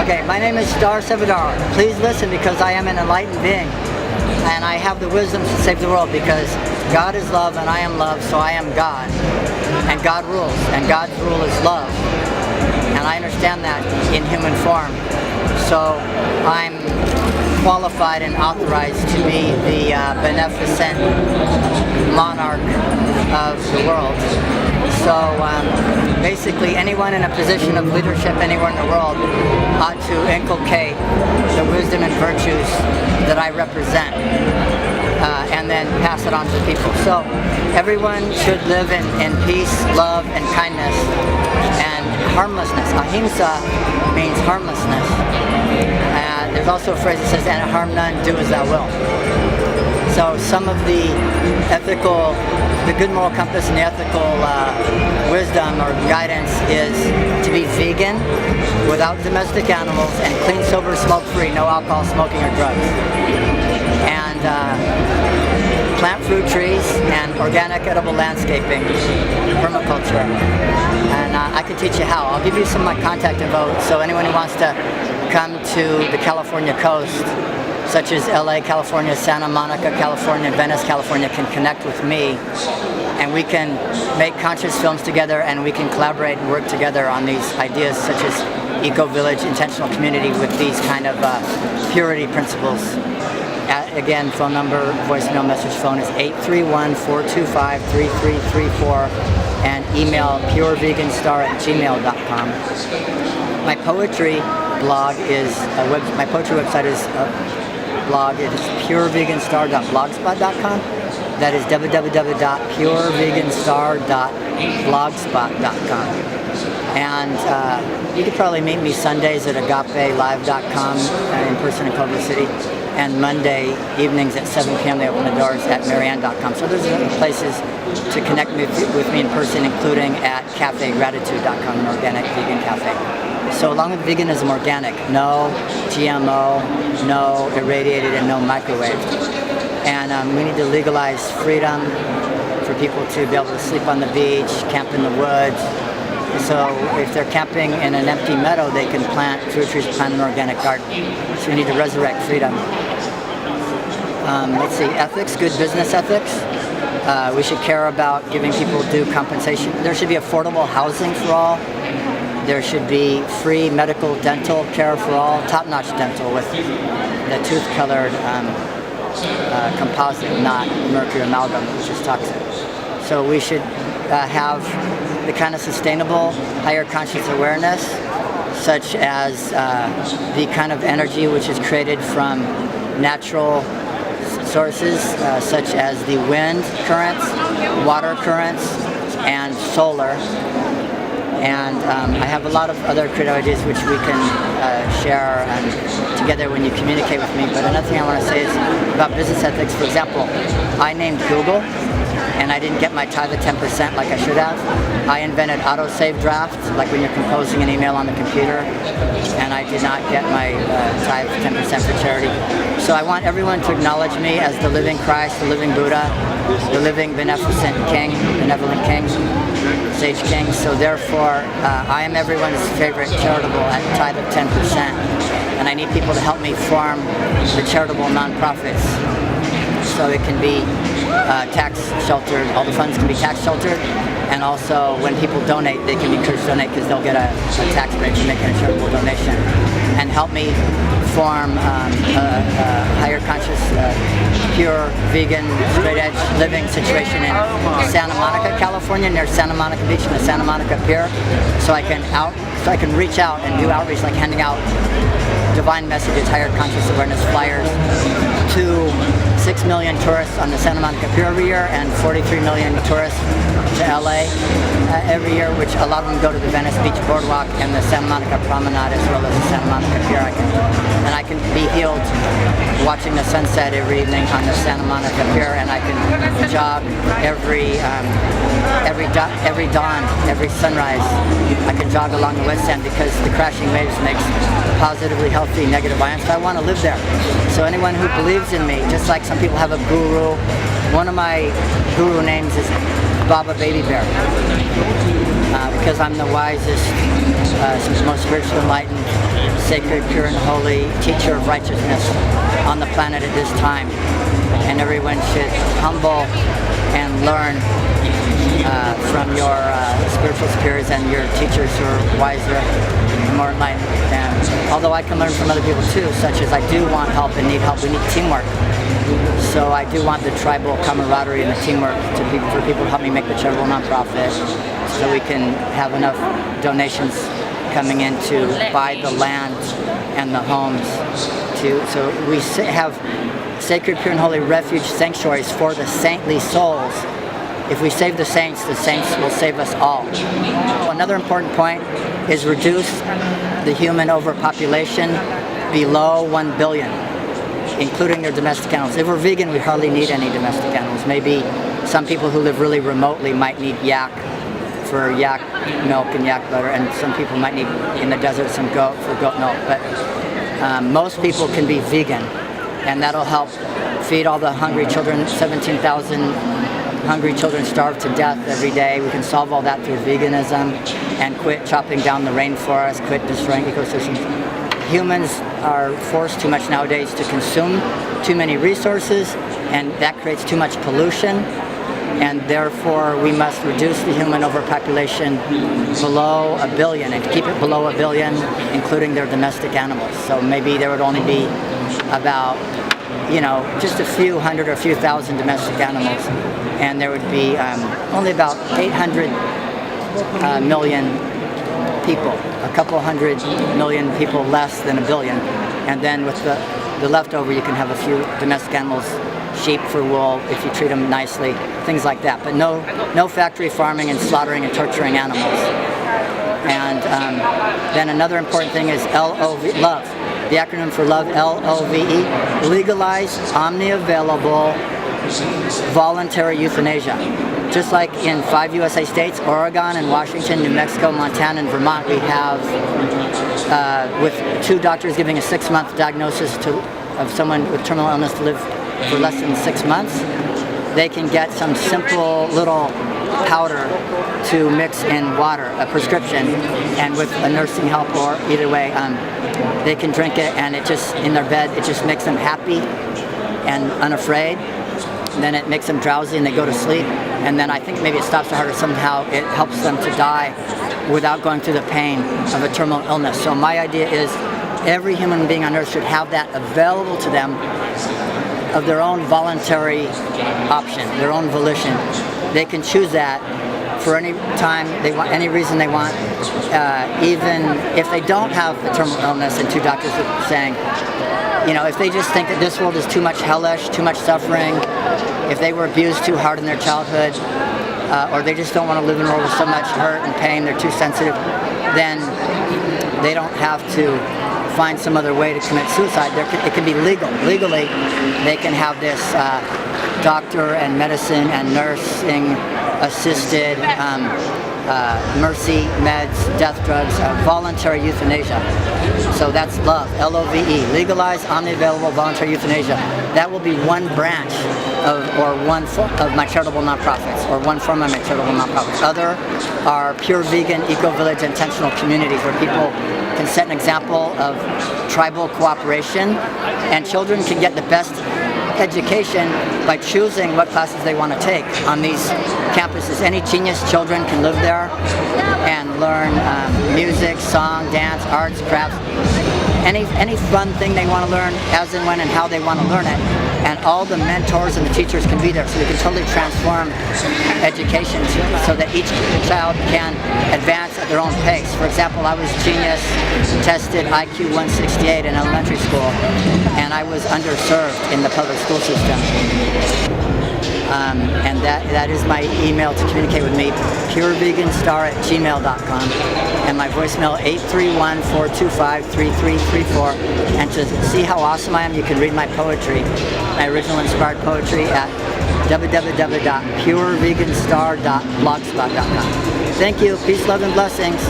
Okay, my name is Star Savadar. Please listen because I am an enlightened being. And I have the wisdom to save the world because God is love and I am love, so I am God. And God rules, and God's rule is love. And I understand that in human form. So I'm qualified and authorized to be the beneficent monarch of the world. So basically anyone in a position of leadership anywhere in the world ought to inculcate the wisdom and virtues that I represent and then pass it on to people. So everyone should live in peace, love, and kindness and harmlessness. Ahimsa means harmlessness. There's also a phrase that says, and harm none, do as thou wilt. So some of the ethical, the good moral compass and the ethical wisdom or guidance is to be vegan, without domestic animals, and clean, sober, smoke-free, no alcohol, smoking, or drugs. And plant fruit trees and organic edible landscaping, permaculture. And I can teach you how. I'll give you some of my contact info, so anyone who wants to come to the California coast, such as LA, California, Santa Monica, California, Venice, California, can connect with me, and we can make conscious films together, and we can collaborate and work together on these ideas such as eco-village, intentional community with these kind of purity principles. Again, phone number, voicemail message phone is 831-425-3334, and email pureveganstar@gmail.com. My poetry blog is my poetry website is blog. It is pureveganstar.blogspot.com. That is www.pureveganstar.blogspot.com. And you could probably meet me Sundays at agapelive.com in person in Culver City, and Monday evenings at 7 p.m. they open the doors at marianne.com. So there's places to connect with me in person, including at cafegratitude.com, an organic vegan cafe. So along with veganism, organic, no GMO, no irradiated, and no microwave. And we need to legalize freedom for people to be able to sleep on the beach, camp in the woods. So if they're camping in an empty meadow, they can plant fruit trees, plant an organic garden. So we need to resurrect freedom. Let's see, ethics, good business ethics. We should care about giving people due compensation. There should be affordable housing for all. There should be free medical, dental care for all, top-notch dental with the tooth-colored composite, not mercury amalgam, which is toxic. So we should have the kind of sustainable, higher conscious awareness, such as the kind of energy which is created from natural sources, such as the wind currents, water currents, and solar. And I have a lot of other creative ideas which we can share together when you communicate with me. But another thing I want to say is about business ethics. For example, I named Google, and I didn't get my tithe of 10% like I should have. I invented autosave draft, like when you're composing an email on the computer, and I did not get my tithe of 10% for charity. So I want everyone to acknowledge me as the living Christ, the living Buddha, the living beneficent king, benevolent king, sage king. So therefore, I am everyone's favorite charitable at tithe of 10%, and I need people to help me form the charitable nonprofits so it can be tax sheltered. All the funds can be tax sheltered, and also when people donate, they can be encouraged to donate because they'll get a tax break for making a charitable donation, and help me form a higher conscious, pure, vegan, straight edge living situation in Santa Monica, California, near Santa Monica Beach and the Santa Monica Pier, so I can reach out and do outreach, like handing out divine messages, higher conscious awareness flyers to 6 million tourists on the Santa Monica Pier every year, and 43 million tourists to LA every year, which a lot of them go to the Venice Beach Boardwalk and the Santa Monica Promenade as well as the Santa Monica Pier. I can be healed watching the sunset every evening on the Santa Monica Pier, and I can jog every dawn, every sunrise. I can jog along the west end because the crashing waves makes positively healthy negative ions. So I want to live there. So anyone who believes in me, just like some people have a guru, one of my guru names is Baba Baby Bear. because I'm the wisest, most spiritually enlightened, sacred, pure, and holy teacher of righteousness on the planet at this time. And everyone should humble and learn from your spiritual superiors and your teachers who are wiser and more enlightened. And although I can learn from other people too, such as I do want help and need help, we need teamwork. So I do want the tribal camaraderie and the teamwork for people to help me make the charitable nonprofit, so we can have enough donations coming in to buy the land and the homes. So we have sacred, pure, and holy refuge sanctuaries for the saintly souls. If we save the saints will save us all. Another important point is reduce the human overpopulation below 1 billion, including their domestic animals. If we're vegan, we hardly need any domestic animals. Maybe some people who live really remotely might need yak for yak milk and yak butter, and some people might need in the desert some goat for goat milk. But most people can be vegan, and that'll help feed all the hungry children. 17,000 hungry children starve to death every day. We can solve all that through veganism and quit chopping down the rainforest, quit destroying ecosystems. Humans are forced too much nowadays to consume too many resources, and that creates too much pollution, and therefore we must reduce the human overpopulation below 1 billion, and to keep it below 1 billion, including their domestic animals. So maybe there would only be about, just a few hundred or a few thousand domestic animals, and there would be only about 800 million people, a couple 100 million people less than 1 billion, and then with the leftover you can have a few domestic animals, sheep for wool if you treat them nicely, things like that. But no factory farming and slaughtering and torturing animals. And then another important thing is LOV, love. The acronym for love, LOVE, legalize omni-available voluntary euthanasia. Just like in 5 USA states, Oregon and Washington, New Mexico, Montana, and Vermont, we have, with 2 doctors giving a 6-month diagnosis of someone with terminal illness to live for less than 6 months, they can get some simple little powder to mix in water, a prescription, and with a nursing help, or either way, they can drink it, and it just, in their bed, it just makes them happy and unafraid. Then it makes them drowsy and they go to sleep, and then I think maybe it stops the heart, or somehow it helps them to die without going through the pain of a terminal illness. So my idea is every human being on earth should have that available to them of their own voluntary option, their own volition. They can choose that for any time they want, any reason they want, even if they don't have a terminal illness, and 2 doctors are saying, if they just think that this world is too much hellish, too much suffering, if they were abused too hard in their childhood, or they just don't want to live in a world with so much hurt and pain, they're too sensitive, then they don't have to find some other way to commit suicide. It can be legal. Legally, they can have this doctor and medicine and nursing assisted mercy meds, death drugs, voluntary euthanasia. So that's love, LOVE, legalize omni-available voluntary euthanasia. That will be one branch of my charitable nonprofits, or one form of my charitable nonprofits. Other are pure vegan, eco-village, intentional communities where people can set an example of tribal cooperation, and children can get the best education by choosing what classes they want to take on these campuses. Any genius children can live there and learn music, song, dance, arts, crafts, any fun thing they want to learn, as and when and how they want to learn it. And all the mentors and the teachers can be there, so we can totally transform education so that each child can advance at their own pace. For example, I was genius, tested IQ 168 in elementary school, and I was underserved in the public school system. And that is my email to communicate with me, pureveganstar@gmail.com, and my voicemail 831-425-3334. And to see how awesome I am, you can read my poetry, my original inspired poetry, at www.pureveganstar.blogspot.com. Thank you, peace, love, and blessings.